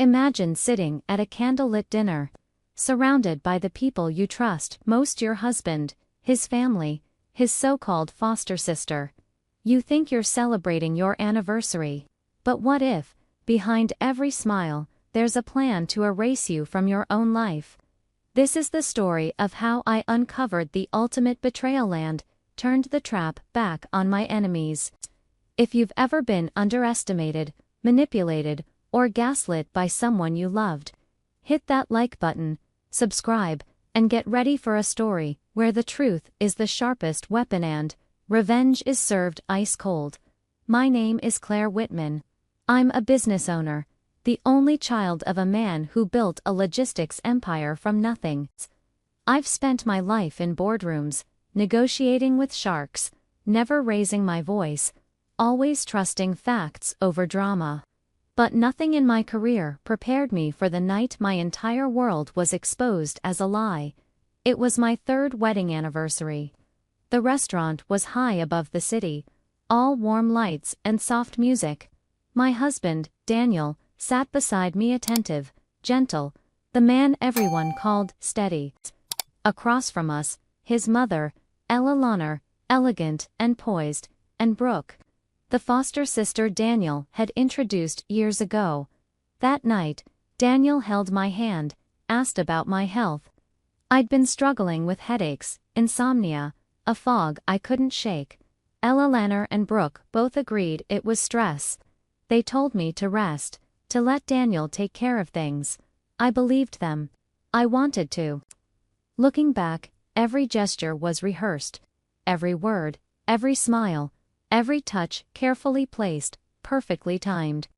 Imagine sitting at a candlelit dinner, surrounded by the people you trust most: your husband, his family, his so-called foster sister. You think you're celebrating your anniversary. But what if, behind every smile, there's a plan to erase you from your own life? This is the story of how I uncovered the ultimate betrayal and turned the trap back on my enemies. If you've ever been underestimated, manipulated, or gaslit by someone you loved, hit that like button, subscribe, and get ready for a story where the truth is the sharpest weapon and revenge is served ice cold. My name is Claire Whitman. I'm a business owner, the only child of a man who built a logistics empire from nothing. I've spent my life in boardrooms, negotiating with sharks, never raising my voice, always trusting facts over drama. But nothing in my career prepared me for the night my entire world was exposed as a lie. It was my third wedding anniversary. The restaurant was high above the city, all warm lights and soft music. My husband, Daniel, sat beside me, attentive, gentle, the man everyone called steady. Across from us, his mother, 𝗘𝗏𝗀𝗋𝗃, elegant and poised, and Brooke, the foster sister Daniel had introduced years ago. That night, Daniel held my hand, asked about my health. I'd been struggling with headaches, insomnia, a fog I couldn't shake. 𝗘𝗏𝗀𝗋 and Brooke both agreed it was stress. They told me to rest, to let Daniel take care of things. I believed them. I wanted to. Looking back, every gesture was rehearsed. Every word, every smile, every touch carefully placed, perfectly timed.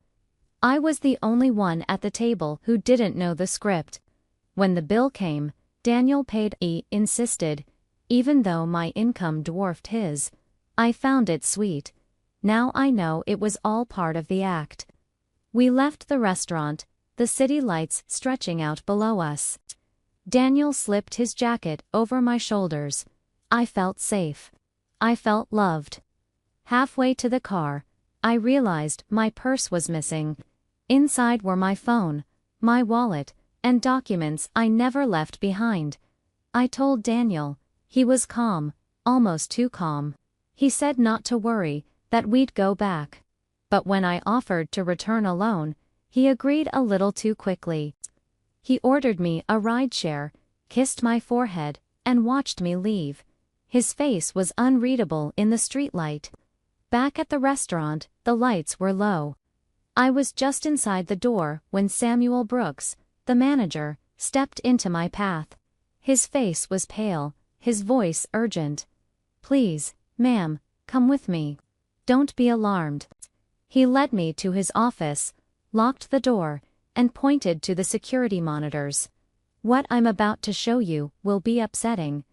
I was the only one at the table who didn't know the script. When the bill came, Daniel paid. He insisted, even though my income dwarfed his. I found it sweet. Now I know it was all part of the act. We left the restaurant, the city lights stretching out below us. Daniel slipped his jacket over my shoulders. I felt safe. I felt loved. Halfway to the car, I realized my purse was missing. Inside were my phone, my wallet, and documents I never left behind. I told Daniel. He was calm, almost too calm. He said not to worry, that we'd go back. But when I offered to return alone, he agreed a little too quickly. He ordered me a rideshare, kissed my forehead, and watched me leave. His face was unreadable in the streetlight. Back at the restaurant, the lights were low. I was just inside the door when Samuel Brooks, the manager, stepped into my path. His face was pale, his voice urgent. "Please, ma'am, come with me. Don't be alarmed." He led me to his office, locked the door, and pointed to the security monitors. "What I'm about to show you will be upsetting.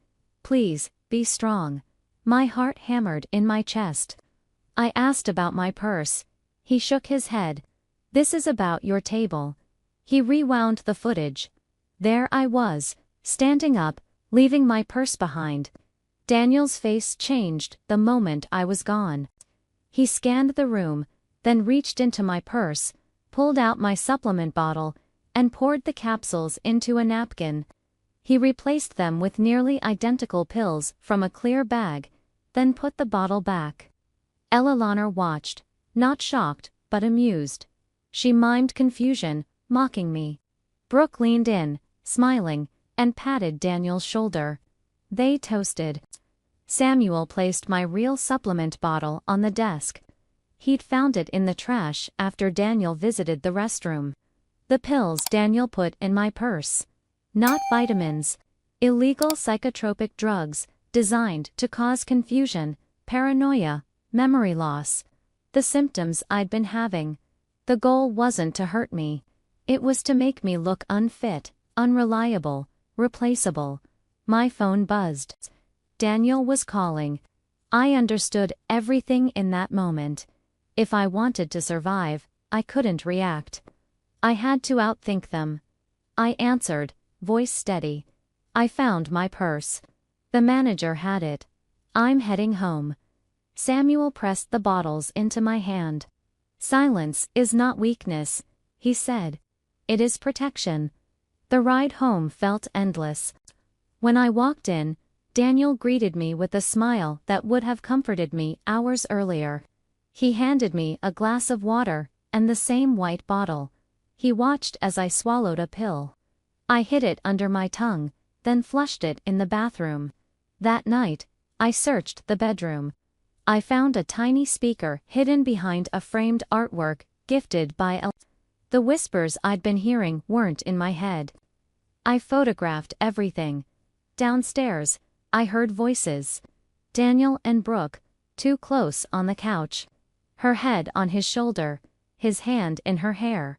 Please, be strong." My heart hammered in my chest. I asked about my purse. He shook his head. "This is about your table." He rewound the footage. There I was, standing up, leaving my purse behind. Daniel's face changed the moment I was gone. He scanned the room, then reached into my purse, pulled out my supplement bottle, and poured the capsules into a napkin. He replaced them with nearly identical pills from a clear bag, then put the bottle back. 𝗘𝗏𝗀𝗋𝗃 watched, not shocked, but amused. She mimed confusion, mocking me. Brooke leaned in, smiling, and patted Daniel's shoulder. They toasted. Samuel placed my real supplement bottle on the desk. He'd found it in the trash after Daniel visited the restroom. The pills Daniel put in my purse. Not vitamins. Illegal psychotropic drugs, designed to cause confusion, paranoia, memory loss. The symptoms I'd been having. The goal wasn't to hurt me. It was to make me look unfit, unreliable, replaceable. My phone buzzed. Daniel was calling. I understood everything in that moment. If I wanted to survive, I couldn't react. I had to outthink them. I answered, voice steady. "I found my purse. The manager had it. I'm heading home." Samuel pressed the bottles into my hand. "Silence is not weakness," he said. it is protection. The ride home felt endless. When I walked in, Daniel greeted me with a smile that would have comforted me hours earlier. He handed me a glass of water and the same white bottle. He watched as I swallowed a pill. I hid it under my tongue, then flushed it in the bathroom. That night, I searched the bedroom. I found a tiny speaker hidden behind a framed artwork gifted by 𝗘𝗏𝗋𝗋. The whispers I'd been hearing weren't in my head. I photographed everything. Downstairs, I heard voices. Daniel and Brooke, too close on the couch. Her head on his shoulder, his hand in her hair.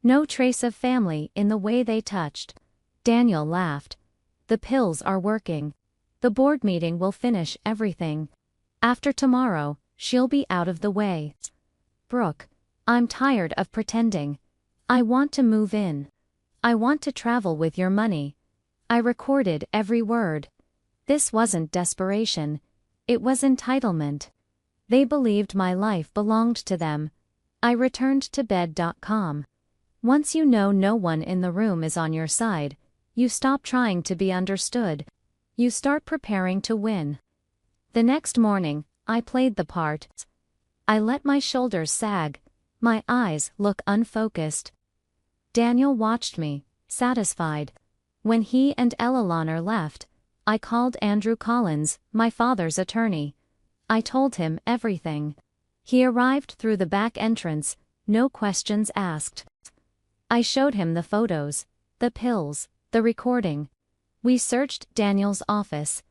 No trace of family in the way they touched. Daniel laughed. The pills are working. The board meeting will finish everything. After tomorrow, she'll be out of the way. Brooke, I'm tired of pretending. I want to move in. I want to travel with your money. I recorded every word. This wasn't desperation. It was entitlement. They believed my life belonged to them. I returned to bed.com. Once you know no one in the room is on your side, you stop trying to be understood. You start preparing to win. The next morning, I played the part. I let my shoulders sag. My eyes look unfocused. Daniel watched me, satisfied. When he and 𝗘𝗏𝗋𝗋 left, I called Andrew Collins, my father's attorney. I told him everything. He arrived through the back entrance, no questions asked. I showed him the photos, the pills, the recording. We searched Daniel's office.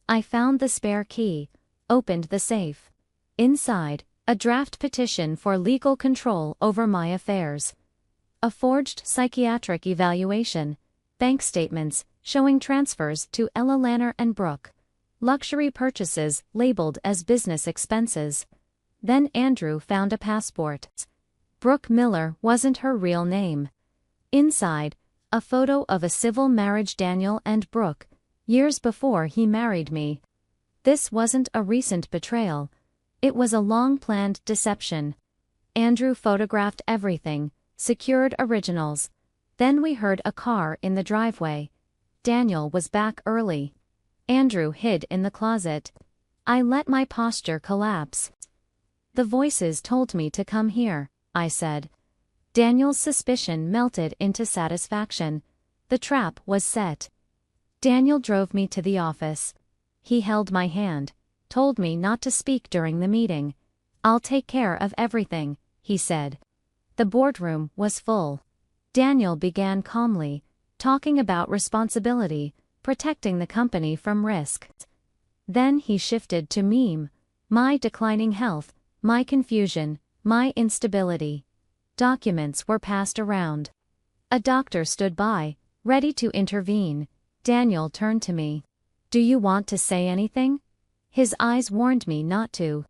I found the spare key, opened the safe. Inside, a draft petition for legal control over my affairs. A forged psychiatric evaluation, bank statements showing transfers to 𝗘𝗏𝗋𝗋 and Brooke. Luxury purchases labeled as business expenses. Then Andrew found a passport. Brooke Miller wasn't her real name. Inside, a photo of a civil marriage Daniel and Brooke, years before he married me. This wasn't a recent betrayal. It was a long-planned deception. Andrew photographed everything, secured originals. Then we heard a car in the driveway. Daniel was back early. Andrew hid in the closet. I let my posture collapse. The voices told me to come here, I said. Daniel's suspicion melted into satisfaction. The trap was set. Daniel drove me to the office. He held my hand, told me not to speak during the meeting. I'll take care of everything, he said. The boardroom was full. Daniel began calmly, talking about responsibility, protecting the company from risk. Then he shifted to 𝗏𝗏, my declining health, my confusion, my instability. Documents were passed around. A doctor stood by, ready to intervene. Daniel turned to me. Do you want to say anything? His eyes warned me not to.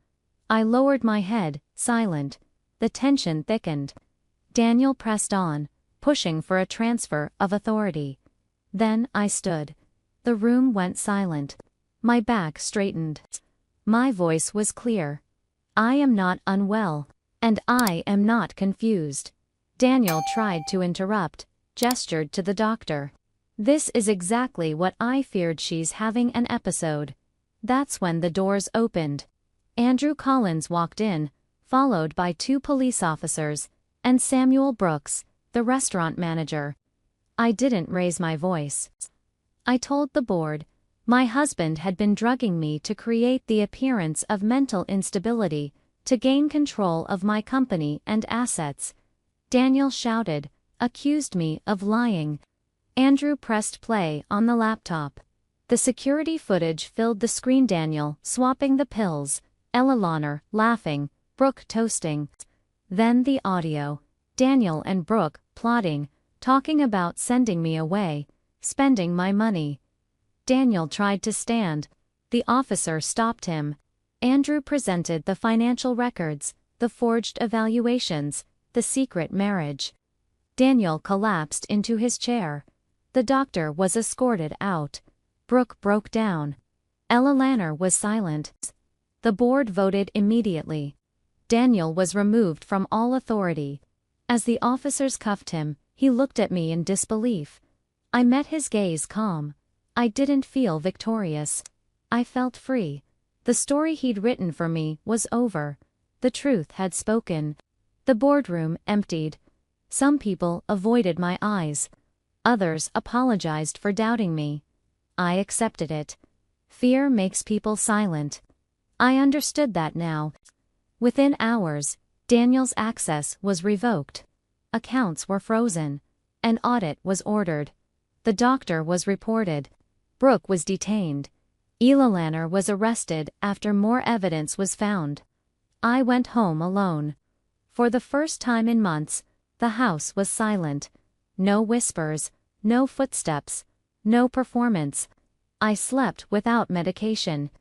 I lowered my head, silent. The tension thickened. Daniel pressed on, pushing for a transfer of authority. Then I stood. The room went silent. My back straightened. My voice was clear. I am not unwell. And I am not confused. Daniel tried to interrupt, gestured to the doctor. This is exactly what I feared. She's having an episode. That's when the doors opened. Andrew Collins walked in, followed by 2 police officers, and Samuel Brooks, the restaurant manager. I didn't raise my voice. I told the board, my husband had been drugging me to create the appearance of mental instability, to gain control of my company and assets. Daniel shouted, accused me of lying. Andrew pressed play on the laptop. The security footage filled the screen. Daniel swapping the pills, 𝗘𝗏𝗋𝗋 laughing, Brooke toasting. Then the audio. Daniel and Brooke plotting, talking about sending me away, spending my money. Daniel tried to stand. The officer stopped him. Andrew presented the financial records, the forged evaluations, the secret marriage. Daniel collapsed into his chair. The doctor was escorted out. Brooke broke down. 𝗘𝗏𝗋𝗋 was silent. The board voted immediately. Daniel was removed from all authority. As the officers cuffed him, He looked at me in disbelief. I met his gaze calm. I didn't feel victorious. I felt free. The story he'd written for me was over. The truth had spoken. The boardroom emptied. Some people avoided my eyes. Others apologized for doubting me. I accepted it. Fear makes people silent. I understood that now. Within hours, Daniel's access was revoked. Accounts were frozen. An audit was ordered. The doctor was reported. Brooke was detained. 𝗘𝗏𝗏 was arrested after more evidence was found. I went home alone. For the first time in months, the house was silent. No whispers, no footsteps, no performance. I slept without medication.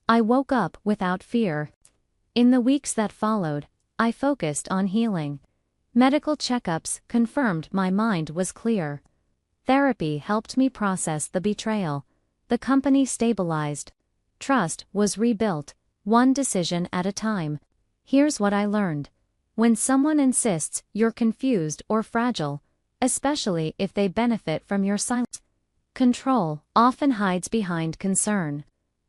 I woke up without fear. In the weeks that followed, I focused on healing. Medical checkups confirmed my mind was clear. Therapy helped me process the betrayal. The company stabilized. Trust was rebuilt, one decision at a time. Here's what I learned. When someone insists you're confused or fragile, especially if they benefit from your silence, control often hides behind concern.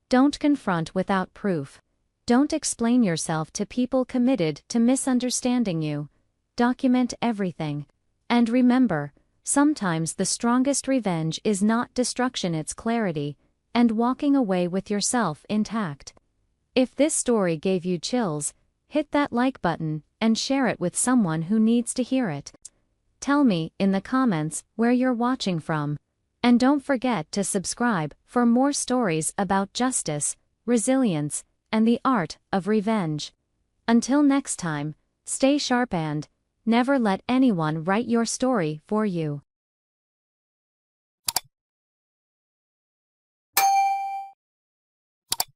Don't confront without proof. Don't explain yourself to people committed to misunderstanding you. Document everything. And remember, sometimes the strongest revenge is not destruction, it's clarity, and walking away with yourself intact. If this story gave you chills, hit that like button and share it with someone who needs to hear it. Tell me in the comments where you're watching from. And don't forget to subscribe for more stories about justice, resilience, and the art of revenge. Until next time, stay sharp and never let anyone write your story for you.